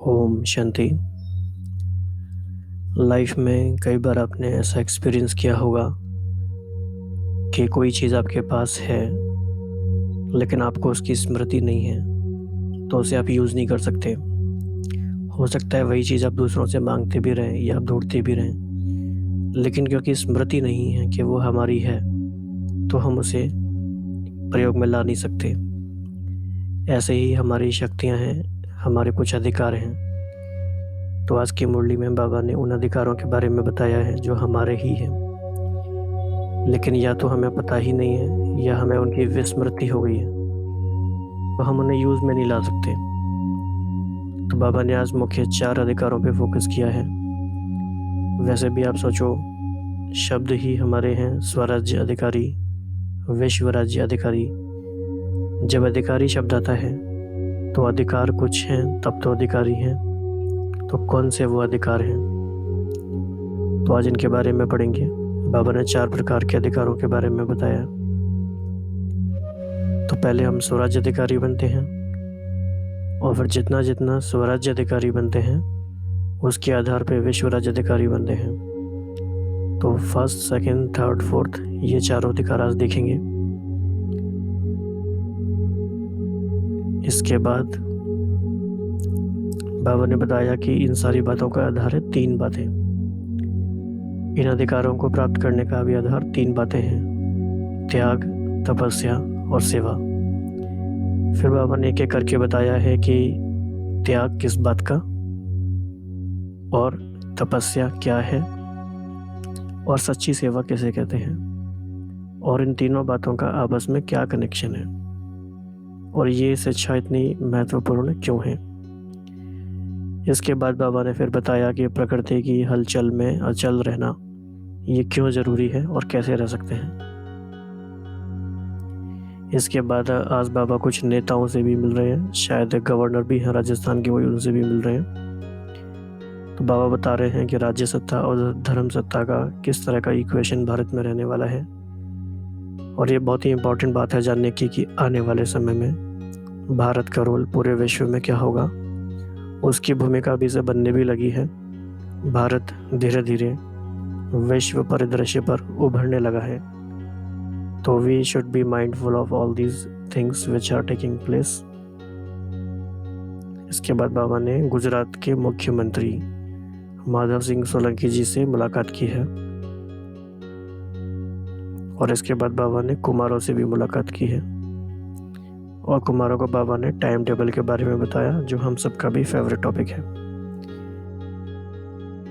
Om Shanti. Life में कई बार आपने ऐसा एक्सपीरियंस किया होगा कि कोई चीज़ आपके पास है लेकिन आपको उसकी स्मृति नहीं है, तो उसे आप यूज़ नहीं कर सकते। हो सकता है वही चीज़ आप दूसरों से मांगते भी रहें या आप ढूंढते भी रहें, लेकिन क्योंकि स्मृति नहीं है कि वो हमारी है, तो हम उसे प्रयोग में ला नहीं सकते। ऐसे ही हमारी शक्तियाँ हैं, हमारे कुछ अधिकार हैं। तो आज की मुरली में बाबा ने उन अधिकारों के बारे में बताया है जो हमारे ही हैं, लेकिन या तो हमें पता ही नहीं है या हमें उनकी विस्मृति हो गई है, तो हम उन्हें यूज़ में नहीं ला सकते। तो बाबा ने आज मुख्य 4 अधिकारों पे फोकस किया है। वैसे भी आप सोचो, शब्द ही हमारे हैं स्वराज्य अधिकारी, विश्व राज्य अधिकारी। जब अधिकारी शब्द आता है तो अधिकार कुछ हैं, तब तो अधिकारी हैं। तो कौन से वो अधिकार हैं, तो आज इनके बारे में पढ़ेंगे। बाबा ने 4 प्रकार के अधिकारों के बारे में बताया। तो पहले हम स्वराज्य अधिकारी बनते हैं, और फिर जितना जितना स्वराज्य अधिकारी बनते हैं उसके आधार पर विश्व राज्य अधिकारी बनते हैं। तो फर्स्ट, सेकंड, थर्ड, फोर्थ, ये चारों अधिकार आज देखेंगे। इसके बाद बाबा ने बताया कि इन सारी बातों का आधार है 3 बातें। इन अधिकारों को प्राप्त करने का भी आधार 3 बातें हैं: त्याग, तपस्या और सेवा। फिर बाबा ने एक एक करके बताया है कि त्याग किस बात का, और तपस्या क्या है, और सच्ची सेवा किसे कहते हैं, और इन तीनों बातों का आपस में क्या कनेक्शन है, और ये शिक्षा इतनी महत्वपूर्ण क्यों है। इसके बाद बाबा ने फिर बताया कि प्रकृति की हलचल में अचल रहना ये क्यों ज़रूरी है और कैसे रह सकते हैं। इसके बाद आज बाबा कुछ नेताओं से भी मिल रहे हैं, शायद गवर्नर भी हैं राजस्थान के, वही उनसे भी मिल रहे हैं। तो बाबा बता रहे हैं कि राज्य सत्ता और धर्म सत्ता का किस तरह का इक्वेशन भारत में रहने वाला है। और ये बहुत ही इम्पोर्टेंट बात है जानने की कि आने वाले समय में भारत का रोल पूरे विश्व में क्या होगा। उसकी भूमिका भी से बनने भी लगी है। भारत धीरे धीरे विश्व परिदृश्य पर उभरने लगा है। तो we should be mindful of all these things which are taking place. इसके बाद बाबा ने गुजरात के मुख्यमंत्री माधव सिंह सोलंकी जी से मुलाकात की है, और इसके बाद बाबा ने कुमारों से भी मुलाकात की है, और कुमारों को बाबा ने टाइम टेबल के बारे में बताया, जो हम सबका भी फेवरेट टॉपिक है।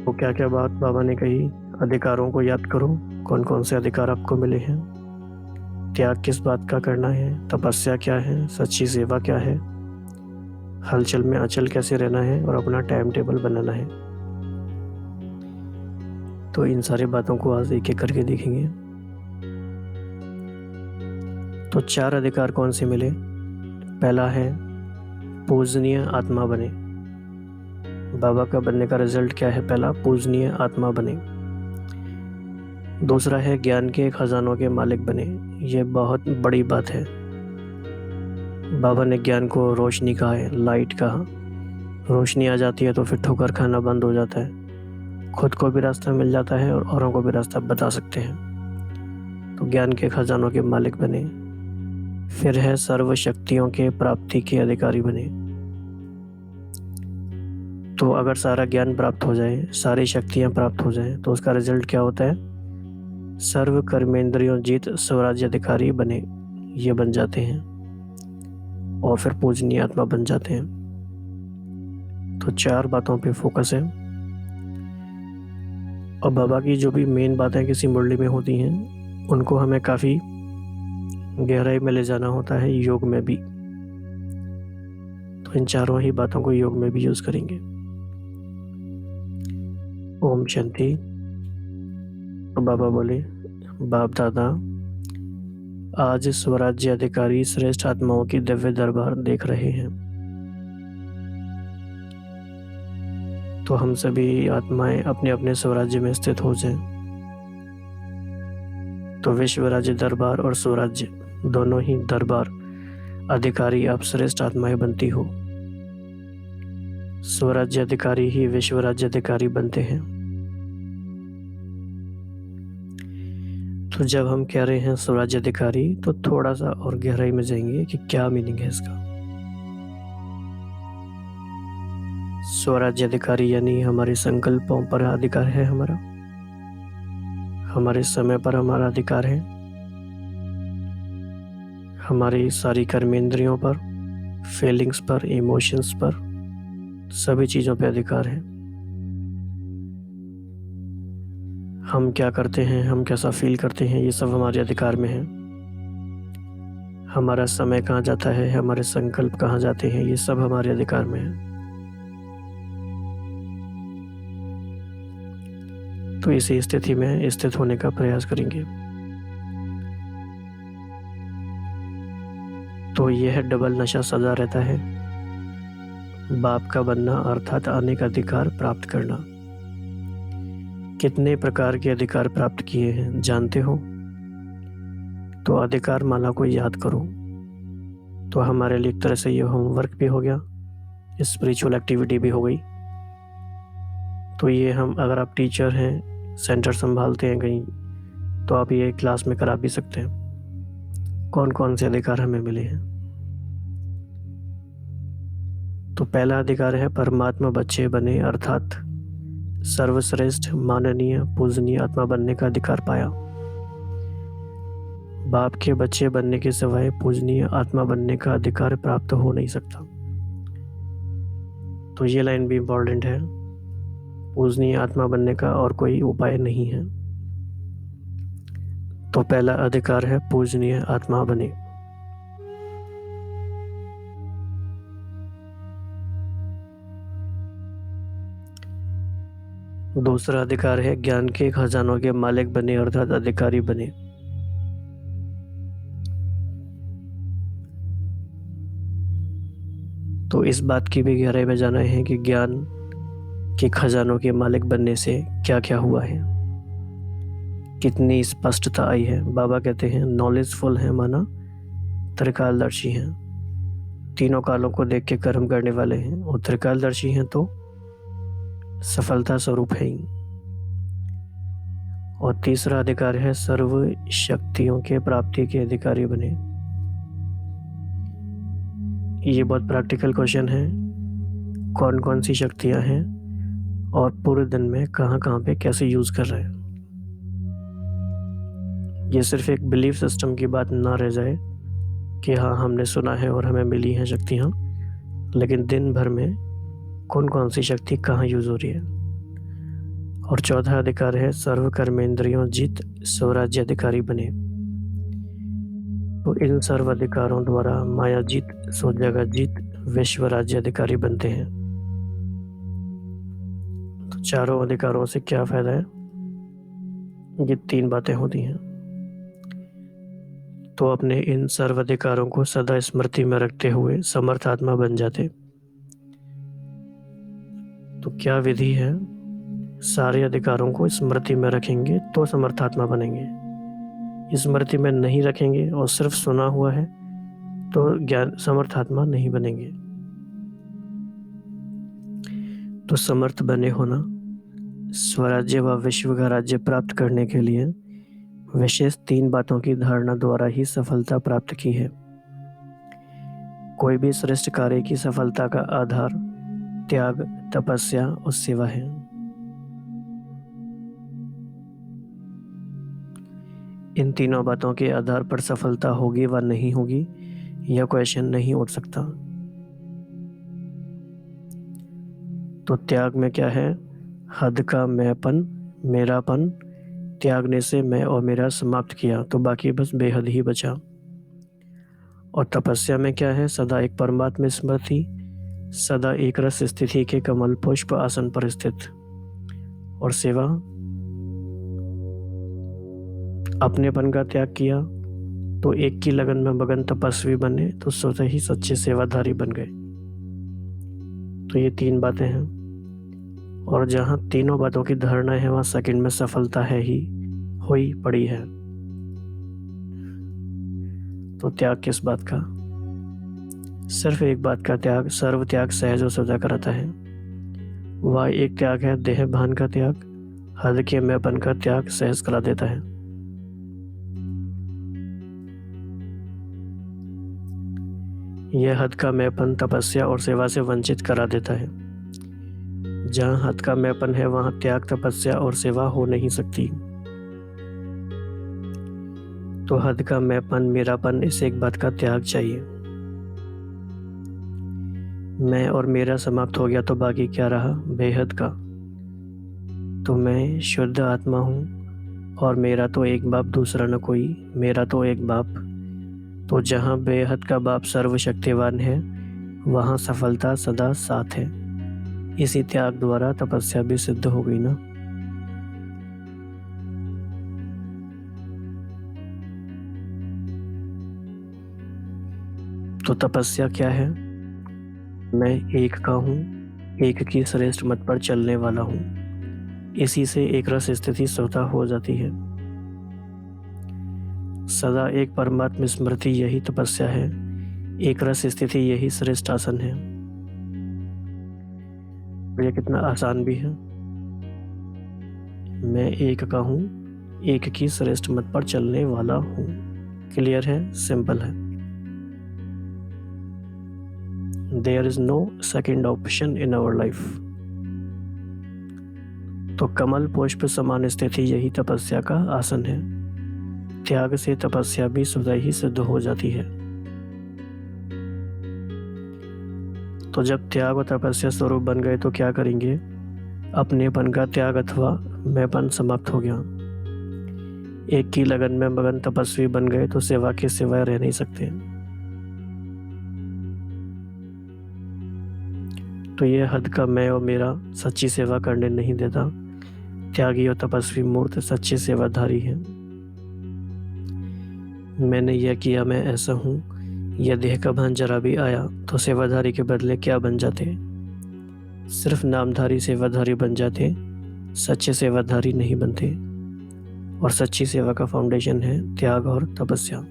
तो क्या क्या बात बाबा ने कही। अधिकारों को याद करो, कौन कौन से अधिकार आपको मिले हैं, त्याग किस बात का करना है, तपस्या क्या है, सच्ची सेवा क्या है, हलचल में अचल कैसे रहना है, और अपना टाइम टेबल बनाना है। तो इन सारी बातों को आज एक एक करके देखेंगे। तो 4 अधिकार कौन से मिले। पहला है पूजनीय आत्मा बने। बाबा का बनने का रिजल्ट क्या है। पहला, पूजनीय आत्मा बने। दूसरा है ज्ञान के खजानों के मालिक बने। ये बहुत बड़ी बात है। बाबा ने ज्ञान को रोशनी कहा है, लाइट कहा। रोशनी आ जाती है तो फिर ठोकर खाना बंद हो जाता है, खुद को भी रास्ता मिल जाता है और औरों को भी रास्ता बता सकते हैं। तो ज्ञान के खजानों के मालिक बने। फिर है सर्व शक्तियों के प्राप्ति के अधिकारी बने। तो अगर सारा ज्ञान प्राप्त हो जाए, सारी शक्तियाँ प्राप्त हो जाएं, तो उसका रिजल्ट क्या होता है। सर्व कर्मेंद्रियों जीत स्वराज्य अधिकारी बने, ये बन जाते हैं, और फिर पूजनीय आत्मा बन जाते हैं। तो 4 बातों पे फोकस है। और बाबा की जो भी मेन बातें किसी मुरली में होती हैं, उनको हमें काफ़ी गहराई में ले जाना होता है, योग में भी। तो इन चारों ही बातों को योग में भी यूज़ करेंगे। ओम शांति। तो बाबा बोले, बाप दादा आज स्वराज्य अधिकारी श्रेष्ठ आत्माओं की दिव्य दरबार देख रहे हैं। तो हम सभी आत्माएं अपने अपने स्वराज्य में स्थित हो जाएं। तो विश्व राज्य दरबार और स्वराज्य दोनों ही दरबार अधिकारी आप श्रेष्ठ आत्माएं बनती हो। स्वराज्याधिकारी ही विश्व राज्याधिकारी बनते हैं। तो जब हम कह रहे हैं स्वराज्याधिकारी, तो थोड़ा सा और गहराई में जाएंगे कि क्या मीनिंग है इसका। स्वराज्याधिकारी यानी हमारे संकल्पों पर अधिकार है हमारा, हमारे समय पर हमारा अधिकार है, हमारी सारी कर्मेंद्रियों पर, फीलिंग्स पर, इमोशंस पर, सभी चीज़ों पे अधिकार है। हम क्या करते हैं, हम कैसा फील करते हैं, ये सब हमारे अधिकार में है। हमारा समय कहाँ जाता है, हमारे संकल्प कहाँ जाते हैं, ये सब हमारे अधिकार में है। तो इसी स्थिति में स्थित होने का प्रयास करेंगे। तो यह डबल नशा सदा रहता है, बाप का बनना अर्थात आने का अधिकार प्राप्त करना। कितने प्रकार के अधिकार प्राप्त किए हैं जानते हो? तो अधिकार माला को याद करो। तो हमारे लिए एक तरह से ये होमवर्क भी हो गया, स्पिरिचुअल एक्टिविटी भी हो गई। तो ये हम, अगर आप टीचर हैं, सेंटर संभालते हैं कहीं, तो आप ये क्लास में करा भी सकते हैं कौन कौन से अधिकार हमें मिले हैं। तो पहला अधिकार है परमात्मा बच्चे बने, अर्थात सर्वश्रेष्ठ माननीय पूजनीय आत्मा बनने का अधिकार पाया। बाप के बच्चे बनने के सिवाय पूजनीय आत्मा बनने का अधिकार प्राप्त हो नहीं सकता। तो ये लाइन भी इम्पोर्टेंट है, पूजनीय आत्मा बनने का और कोई उपाय नहीं है। तो पहला अधिकार है पूजनीय आत्मा बने। दूसरा अधिकार है ज्ञान के खजानों के मालिक बने, अर्थात अधिकारी बने। तो इस बात की भी गहराई में जाना है कि ज्ञान के खजानों के मालिक बनने से क्या क्या हुआ है, कितनी स्पष्टता आई है। बाबा कहते हैं नॉलेजफुल है माना त्रिकालदर्शी हैं, तीनों कालों को देख के कर्म करने वाले हैं, और त्रिकालदर्शी हैं तो सफलता स्वरूप है ही। और तीसरा अधिकार है सर्व शक्तियों के प्राप्ति के अधिकारी बने। ये बहुत प्रैक्टिकल क्वेश्चन है, कौन कौन सी शक्तियां हैं और पूरे दिन में कहाँ कहाँ पे कैसे यूज कर रहे हैं। ये सिर्फ एक बिलीफ सिस्टम की बात ना रह जाए कि हाँ हमने सुना है और हमें मिली हैं शक्तियाँ, लेकिन दिन भर में कौन कौन सी शक्ति कहाँ यूज हो रही है। और चौथा अधिकार है सर्व कर्मेंद्रियों जीत स्वराज्य अधिकारी बने। तो इन सर्व अधिकारों द्वारा माया जीत, सो जगत जीत, विश्व राज्य अधिकारी बनते हैं। तो चारों अधिकारों से क्या फायदा है, ये तीन बातें होती हैं। तो अपने इन सर्व अधिकारों को सदा स्मृति में रखते हुए समर्थ आत्मा बन जाते। तो क्या विधि है, सारे अधिकारों को स्मृति में रखेंगे तो समर्थात्मा बनेंगे, स्मृति में नहीं रखेंगे और सिर्फ सुना हुआ है तो ज्ञान समर्थात्मा नहीं बनेंगे। तो समर्थ बने होना, स्वराज्य व विश्व का राज्य प्राप्त करने के लिए विशेष तीन बातों की धारणा द्वारा ही सफलता प्राप्त की है। कोई भी श्रेष्ठ कार्य की सफलता का आधार त्याग, तपस्या और सेवा है। इन तीनों बातों के आधार पर सफलता होगी व नहीं होगी यह क्वेश्चन नहीं उठ सकता। तो त्याग में क्या है, हद का मैंपन, मेरापन, त्यागने से मैं और मेरा समाप्त किया तो बाकी बस बेहद ही बचा। और तपस्या में क्या है, सदा एक परमात्मा स्मृति, सदा एक रस स्थिति के कमल पुष्प आसन पर स्थित। और सेवा, अपनेपन का त्याग किया तो एक की लगन में मगन तपस्वी बने तो स्वतः ही सच्चे सेवाधारी बन गए। तो ये तीन बातें हैं, और जहाँ तीनों बातों की धारणा है वहाँ सेकंड में सफलता है ही, हुई पड़ी है। तो त्याग किस बात का, सिर्फ एक बात का त्याग, सर्व त्याग सहज और सदा कराता है। वह एक त्याग है, देह भान का त्याग। हद के मैंपन का त्याग सहज करा देता है। यह हद का मैंपन तपस्या और सेवा से वंचित करा देता है। जहाँ हद का मैंपन है वहाँ त्याग, तपस्या और सेवा हो नहीं सकती। तो हद का मैंपन, मेरापन, इस एक बात का त्याग चाहिए। मैं और मेरा समाप्त हो गया तो बाकी क्या रहा? बेहद का। तो मैं शुद्ध आत्मा हूँ और मेरा तो एक बाप, दूसरा न कोई। मेरा तो एक बाप। तो जहाँ बेहद का बाप सर्वशक्तिवान है वहाँ सफलता सदा साथ है। इसी त्याग द्वारा तपस्या भी सिद्ध हो गई ना। तो तपस्या क्या है? मैं एक का हूँ, एक की श्रेष्ठ मत पर चलने वाला हूँ। इसी से एक रस स्थिति स्वतः हो जाती है। सदा एक परमात्म स्मृति यही तपस्या है। एक रस स्थिति यही श्रेष्ठ आसन है। और ये कितना आसान भी है। मैं एक का हूँ, एक की श्रेष्ठ मत पर चलने वाला हूँ। क्लियर है, सिंपल है। There is no second option in our life. तो कमल पुष्प समान स्थिति यही तपस्या का आसन है। त्याग से तपस्या भी स्वतः ही सिद्ध हो जाती है। तो जब त्याग और तपस्या स्वरूप बन गए तो क्या करेंगे? अपनेपन का त्याग अथवा मैंपन समाप्त हो गया। एक की लगन में मगन तपस्वी बन गए तो सेवा के सिवाय रह नहीं सकते। तो ये हद का मैं और मेरा सच्ची सेवा करने नहीं देता। त्यागी और तपस्वी मूर्त सच्चे सेवाधारी हैं। मैंने यह किया, मैं ऐसा हूँ। यह देह का भान जरा भी आया तो सेवाधारी के बदले क्या बन जाते? सिर्फ नामधारी सेवाधारी बन जाते, सच्चे सेवाधारी नहीं बनते। और सच्ची सेवा का फाउंडेशन है त्याग और तपस्या।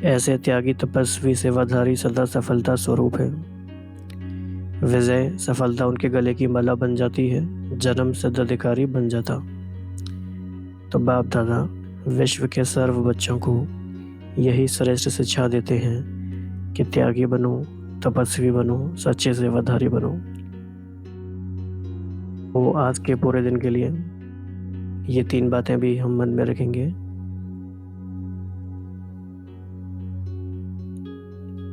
ऐसे त्यागी तपस्वी सेवाधारी सदा सफलता स्वरूप है। विजय सफलता उनके गले की माला बन जाती है, जन्म सिद्ध अधिकारी बन जाता। तो बाप दादा विश्व के सर्व बच्चों को यही श्रेष्ठ शिक्षा देते हैं कि त्यागी बनो, तपस्वी बनो, सच्चे सेवाधारी बनो। वो आज के पूरे दिन के लिए ये 3 बातें भी हम मन में रखेंगे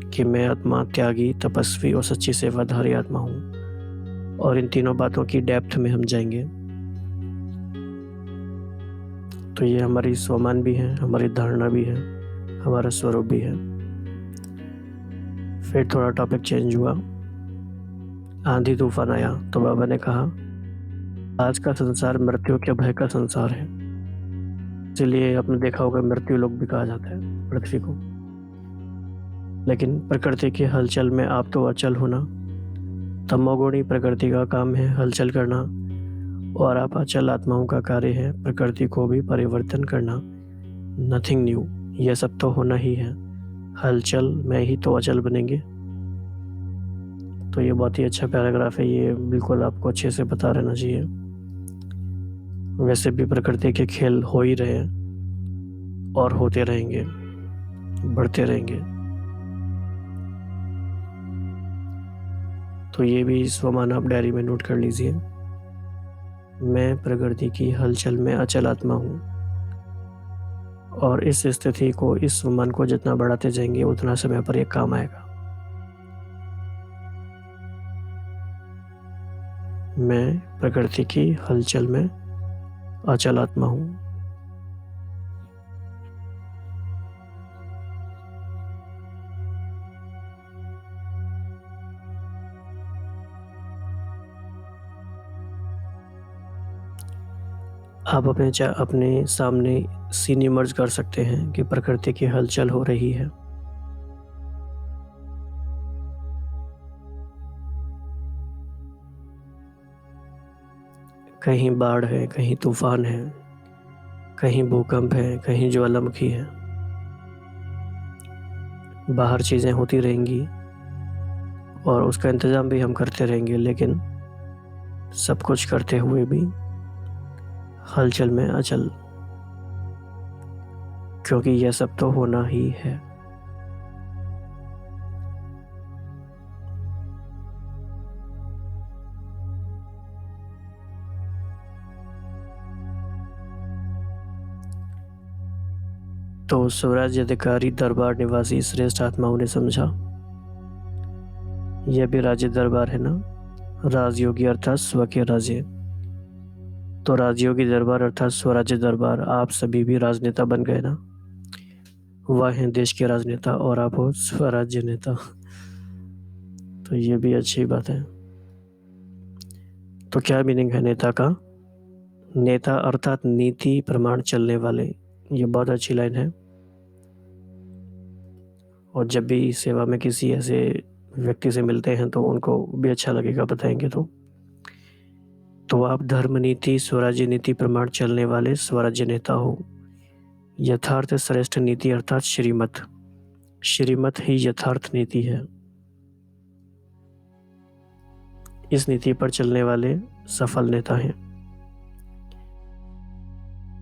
कि मैं आत्मा त्यागी, तपस्वी और सच्ची सेवाधारी आत्मा हूँ। और इन तीनों बातों की डेप्थ में हम जाएंगे। तो ये हमारी स्वमान भी है, हमारी धारणा भी है, हमारा स्वरूप भी है। फिर थोड़ा टॉपिक चेंज हुआ। आंधी तूफान आया तो बाबा ने कहा आज का संसार मृत्यु के भय का संसार है। इसलिए आपने देखा होगा मृत्यु लोक भी कहा जाता है पृथ्वी को। लेकिन प्रकृति के हलचल में आप तो अचल होना। तमोगुणी प्रकृति का काम है हलचल करना और आप अचल आत्माओं का कार्य है प्रकृति को भी परिवर्तन करना। नथिंग न्यू, यह सब तो होना ही है। हलचल में ही तो अचल बनेंगे। तो ये बहुत ही अच्छा पैराग्राफ है, ये बिल्कुल आपको अच्छे से पता रहना चाहिए। वैसे भी प्रकृति के खेल हो ही रहे हैं और होते रहेंगे, बढ़ते रहेंगे। तो ये भी स्वमान आप डायरी में नोट कर लीजिए। मैं प्रकृति की हलचल में अचल आत्मा हूँ और इस स्थिति को, इस स्वमान को जितना बढ़ाते जाएंगे उतना समय पर यह काम आएगा। मैं प्रकृति की हलचल में अचल आत्मा हूँ। आप अपने सामने सीन इमर्ज कर सकते हैं कि प्रकृति की हलचल हो रही है। कहीं बाढ़ है, कहीं तूफान है, कहीं भूकंप है, कहीं ज्वालामुखी है। बाहर चीज़ें होती रहेंगी और उसका इंतज़ाम भी हम करते रहेंगे, लेकिन सब कुछ करते हुए भी हलचल में अचल, क्योंकि यह सब तो होना ही है। तो स्वराज्य अधिकारी दरबार निवासी श्रेष्ठ आत्माओं ने समझा, यह भी राज्य दरबार है ना, राजयोगी अर्थात स्व के राज्य। तो राजयोगी दरबार अर्थात स्वराज्य दरबार, आप सभी भी राजनेता बन गए ना। वह हैं देश के राजनेता और आप हो स्वराज्य नेता। तो ये भी अच्छी बात है। तो क्या मीनिंग है नेता का? नेता अर्थात नीति प्रमाण चलने वाले। ये बहुत अच्छी लाइन है। और जब भी सेवा में किसी ऐसे व्यक्ति से मिलते हैं तो उनको भी अच्छा लगेगा बताएंगे तो आप धर्म नीति स्वराज्य नीति प्रमाण चलने वाले स्वराज्य नेता हो। यथार्थ श्रेष्ठ नीति अर्थात श्रीमत, श्रीमत ही यथार्थ नीति है। इस नीति पर चलने वाले सफल नेता हैं।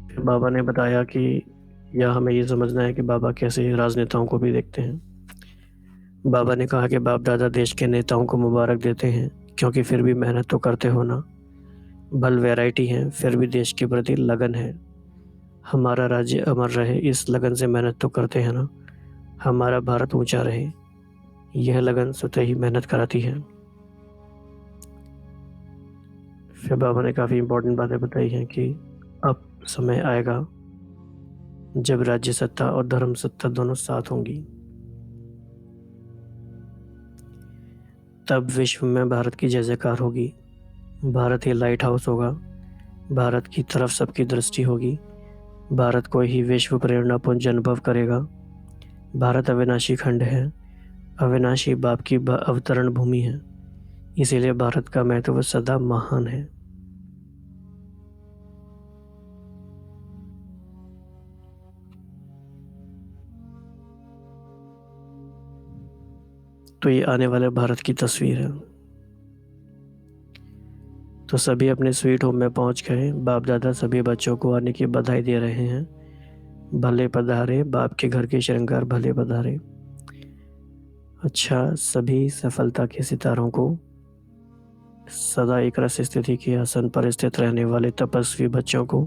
फिर बाबा ने बताया कि यह हमें ये समझना है कि बाबा कैसे राजनेताओं को भी देखते हैं। बाबा ने कहा कि बाप दादा देश के नेताओं को मुबारक देते हैं, क्योंकि फिर भी मेहनत तो करते हो ना। भल वैरायटी है, फिर भी देश के प्रति लगन है। हमारा राज्य अमर रहे, इस लगन से मेहनत तो करते हैं ना। हमारा भारत ऊंचा रहे, यह लगन स्वतः ही मेहनत कराती है। फिर बाबा ने काफ़ी इम्पोर्टेंट बातें बताई हैं कि अब समय आएगा जब राज्य सत्ता और धर्म सत्ता दोनों साथ होंगी। तब विश्व में भारत की जय जयकार होगी। भारत ही लाइट हाउस होगा, भारत की तरफ सबकी दृष्टि होगी, भारत को ही विश्व प्रेरणापुंज अनुभव करेगा। भारत अविनाशी खंड है, अविनाशी बाप की अवतरण भूमि है, इसीलिए भारत का महत्व सदा महान है। तो ये आने वाले भारत की तस्वीर है। तो सभी अपने स्वीट होम में पहुंच गए। बाप दादा सभी बच्चों को आने की बधाई दे रहे हैं। भले पधारे बाप के घर के श्रृंगार, भले पधारे। अच्छा, सभी सफलता के सितारों को, सदा एक रस स्थिति के आसन पर स्थित रहने वाले तपस्वी बच्चों को,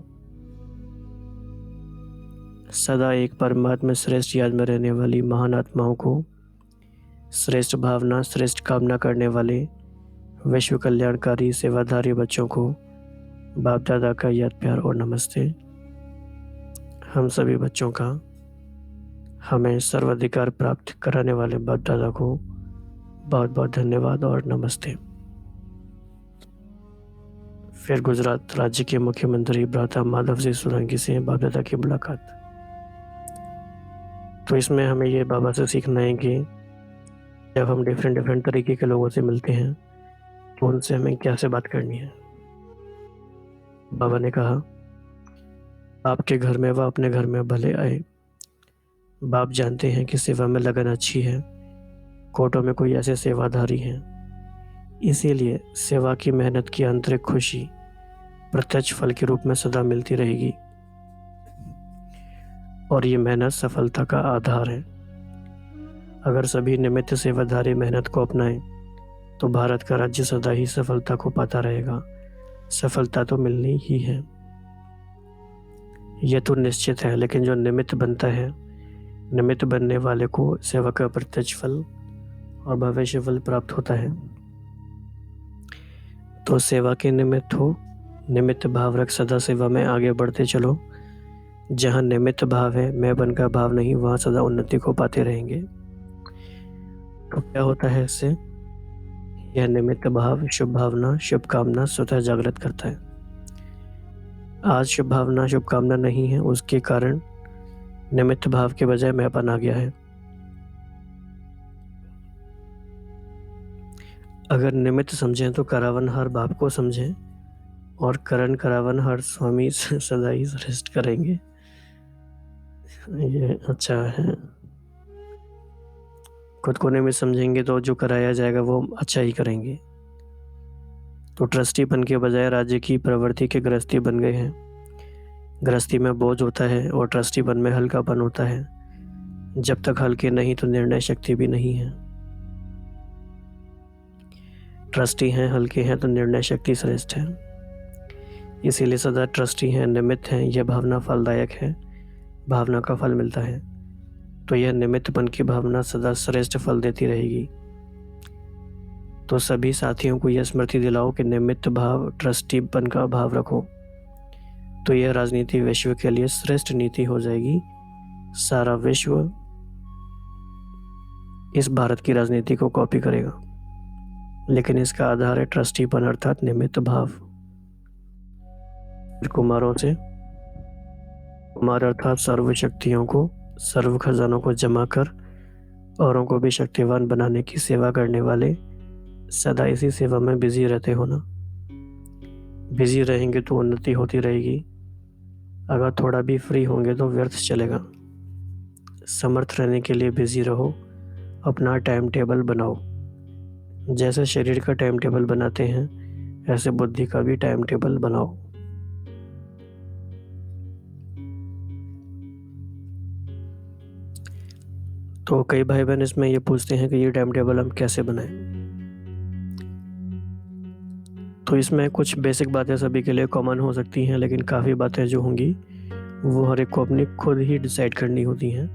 सदा एक परमात्मा श्रेष्ठ याद में रहने वाली महान आत्माओं को, श्रेष्ठ भावना श्रेष्ठ कामना करने वाले विश्व कल्याणकारी सेवाधारी बच्चों को बाप दादा का याद प्यार और नमस्ते। हम सभी बच्चों का हमें सर्वाधिकार प्राप्त कराने वाले बाप दादा को बहुत बहुत धन्यवाद और नमस्ते। फिर गुजरात राज्य के मुख्यमंत्री भ्राता माधव सिंह सोलंकी से बाप दादा की मुलाकात। तो इसमें हमें ये बाबा से सीखना है कि जब हम डिफरेंट तरीके के लोगों से मिलते हैं तो उनसे हमें कैसे बात करनी है। बाबा ने कहा, आपके घर में व अपने घर में भले आए। बाप जानते हैं कि सेवा में लगन अच्छी है, कोटों में कोई ऐसे सेवाधारी हैं, इसीलिए सेवा की मेहनत की आंतरिक खुशी प्रत्यक्ष फल के रूप में सदा मिलती रहेगी और ये मेहनत सफलता का आधार है। अगर सभी निमित्त सेवाधारी मेहनत को अपनाएं तो भारत का राज्य सदा ही सफलता को पाता रहेगा। सफलता तो मिलनी ही है, यह तो निश्चित है, लेकिन जो निमित्त बनता है, निमित्त बनने वाले को सेवा का प्रत्यक्ष फल और भविष्य फल प्राप्त होता है। तो सेवा के निमित्त हो, निमित्त भाव रख सदा सेवा में आगे बढ़ते चलो। जहाँ निमित्त भाव है, मैं बन का भाव नहीं, वहाँ सदा उन्नति को पाते रहेंगे। तो क्या होता है इससे? यह निमित्त भाव शुभ भावना शुभ कामना स्वतः जागृत करता है। आज शुभ भावना शुभ कामना नहीं है, उसके कारण निमित्त भाव के बजाय मैंपन आ गया है। अगर निमित्त समझें तो करावन हर बाप को समझें और करण करावन हर स्वामी सदा ही श्रेष्ठ करेंगे। ये अच्छा है। खुद को निमित्त समझेंगे तो जो कराया जाएगा वो अच्छा ही करेंगे। तो ट्रस्टीपन के बजाय राज्य की प्रवृत्ति के गृहस्थी बन गए हैं। गृहस्थी में बोझ होता है और ट्रस्टीपन में हल्कापन होता है। जब तक हल्के नहीं तो निर्णय शक्ति भी नहीं है। ट्रस्टी हैं, हल्के हैं तो निर्णय शक्ति श्रेष्ठ है। इसीलिए सदा ट्रस्टी हैं, निमित्त हैं, यह भावना फलदायक है, भावना का फल मिलता है। तो यह निमित्तपन की भावना सदा श्रेष्ठ फल देती रहेगी। तो सभी साथियों को यह स्मृति दिलाओ कि निमित्त भाव, ट्रस्टीपन का भाव रखो, तो यह राजनीति विश्व के लिए श्रेष्ठ नीति हो जाएगी। सारा विश्व इस भारत की राजनीति को कॉपी करेगा, लेकिन इसका आधार है ट्रस्टीपन अर्थात निमित्त भाव। कुमारों से, कुमार अर्थात सर्व शक्तियों को, सर्व खजानों को जमा कर औरों को भी शक्तिवान बनाने की सेवा करने वाले, सदा इसी सेवा में बिजी रहते हो ना। बिजी रहेंगे तो उन्नति होती रहेगी, अगर थोड़ा भी फ्री होंगे तो व्यर्थ चलेगा। समर्थ रहने के लिए बिजी रहो, अपना टाइम टेबल बनाओ। जैसे शरीर का टाइम टेबल बनाते हैं ऐसे बुद्धि का भी टाइम टेबल बनाओ। तो कई भाई बहन इसमें ये पूछते हैं कि ये टाइम टेबल हम कैसे बनाएं। तो इसमें कुछ बेसिक बातें सभी के लिए कॉमन हो सकती हैं, लेकिन काफ़ी बातें जो होंगी वो हर एक को अपनी खुद ही डिसाइड करनी होती हैं,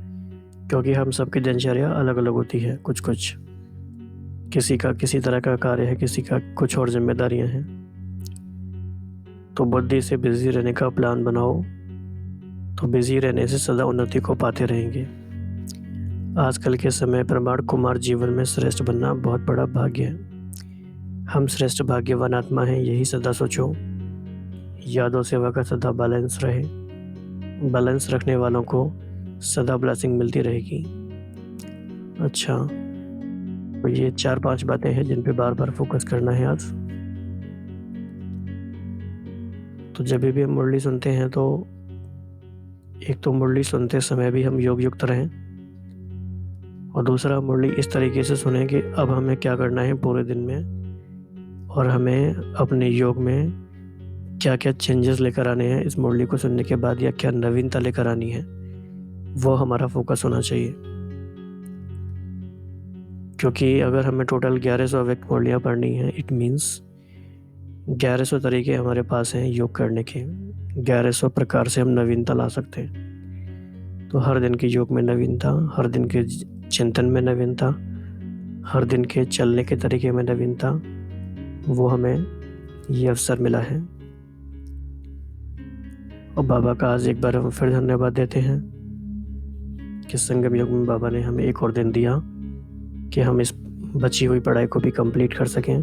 क्योंकि हम सबकी दिनचर्या अलग अलग होती है। कुछ किसी का किसी तरह का कार्य है, किसी का कुछ और जिम्मेदारियां हैं। तो बुद्धि से बिजी रहने का प्लान बनाओ, तो बिजी रहने से सदा उन्नति को पाते रहेंगे। आजकल के समय प्रमाण कुमार जीवन में श्रेष्ठ बनना बहुत बड़ा भाग्य है। हम श्रेष्ठ भाग्यवान आत्मा हैं, यही सदा सोचो। यादों सेवा का सदा बैलेंस रहे। बैलेंस रखने वालों को सदा ब्लेसिंग मिलती रहेगी। अच्छा, तो ये 4-5 बातें हैं जिन पे बार बार फोकस करना है आज। तो जब भी हम मुरली सुनते हैं तो एक तो मुरली सुनते समय भी हम योग युक्त रहें, और दूसरा मुरली इस तरीके से सुने कि अब हमें क्या करना है पूरे दिन में, और हमें अपने योग में क्या क्या चेंजेस लेकर आने हैं इस मुरली को सुनने के बाद, या क्या नवीनता लेकर आनी है, वो हमारा फोकस होना चाहिए। क्योंकि अगर हमें टोटल 1100 व्यक्त मुरलियाँ पढ़नी है, इट मीन्स 1100 तरीके हमारे पास हैं योग करने के। 1100 प्रकार से हम नवीनता ला सकते हैं। तो हर दिन के योग में नवीनता, हर दिन के चिंतन में नवीनता, हर दिन के चलने के तरीके में नवीनता, वो हमें ये अवसर मिला है। और बाबा का आज एक बार हम फिर धन्यवाद देते हैं कि संगम योग में बाबा ने हमें एक और दिन दिया कि हम इस बची हुई पढ़ाई को भी कंप्लीट कर सकें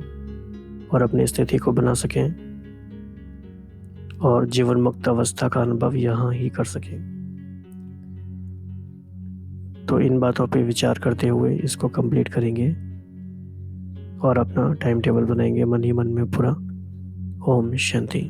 और अपनी स्थिति को बना सकें और जीवन मुक्त अवस्था का अनुभव यहाँ ही कर सकें। तो इन बातों पे विचार करते हुए इसको कंप्लीट करेंगे और अपना टाइम टेबल बनाएंगे मन ही मन में पूरा। ओम शांति।